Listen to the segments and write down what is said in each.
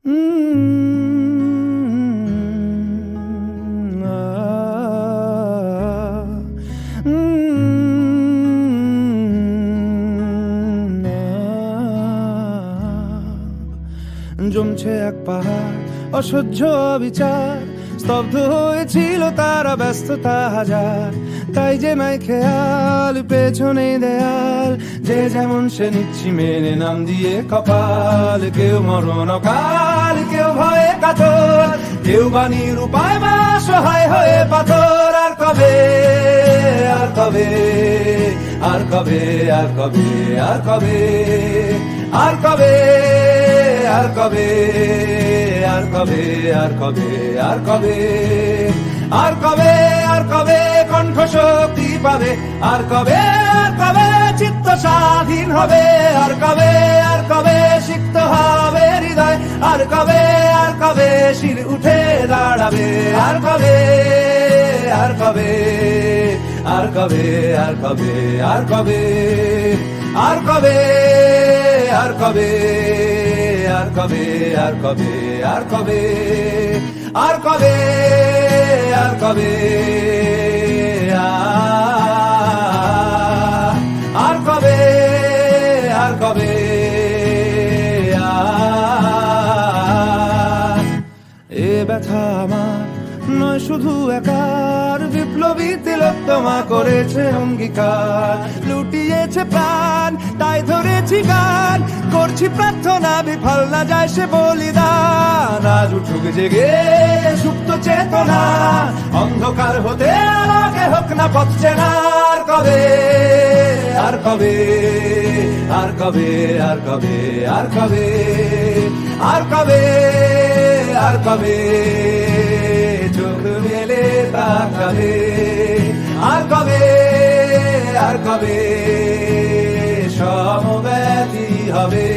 জমছে এক পাহাড় অসহ্য বিচার, স্তব্ধ হয়েছিল তারা ব্যস্ততা হাজার। তাই যে নাই খেয়াল পেছনে দেয়াল, যে যেমন সে নিচ্ছি মেনে নাম দিয়ে কপাল। কেউ মরণ অকাল, কেউ ভয়ে কাতর, কেউ বাণীর উপায় বা সহায় হয়ে পাথর। আর কবে, আর কবে, আর কবে, আর কবে, আর কবে, আর কবে, আর কবে, আর কবে, আর কবে, আর কবে, আর কবে, আর কবে কণ্ঠ শক্তি পাবে? আর কবে, আর কবে চিত্ত স্বাধীন হবে? আর কবে, আর কবে সিক্ত হবে হৃদয়? আর কবে, আর কবে শির উঠে দাঁড়াবে? আর কবে, আর কবে, আর কবে, আর কবে, আর কবে, আর কবে, আর কবে, আর কবে, আর কবে, আর কবে, আর কবে, আর কবে, আর কবে, আর কবে, এ ব্যথা আমার নয় শুধু একার, বিপ্লবী তিলোত্তমা করেছে অঙ্গীকার। লুটিয়েছে প্রাণ তাই ধরেছি গান, করছি প্রার্থনা বিফল না যায় সে বলিদান। আজ উঠুক জেগে সুপ্ত চেতনা, অন্ধকার হতে আলোকে হোক না পথ চেনা। আর কবে, আর কবে, আর কবে, আর কবে, আর কবে, আর কবে, আর কবে চোখ মেলে তাকাবে? আর কবে, আর কবে সমব্যথী হবে?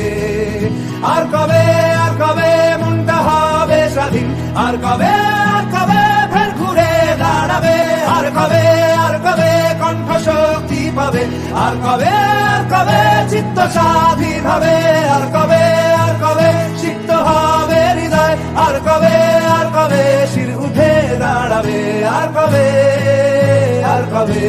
আর কবে, আর কবে মনটা হবে স্বাধীন? আর কবে, আর কবে ফের ঘুরে দাঁড়াবে? আর কবে, আর কবে কণ্ঠ শক্তি পাবে? আর কবে, আর কবে চিত্ত স্বাধীন হবে? আর কবে, আর কবে সিক্ত হবে হৃদয়? আর কবে, আর কবে শির উঠে দাঁড়াবে? আর কবে, আর কবে।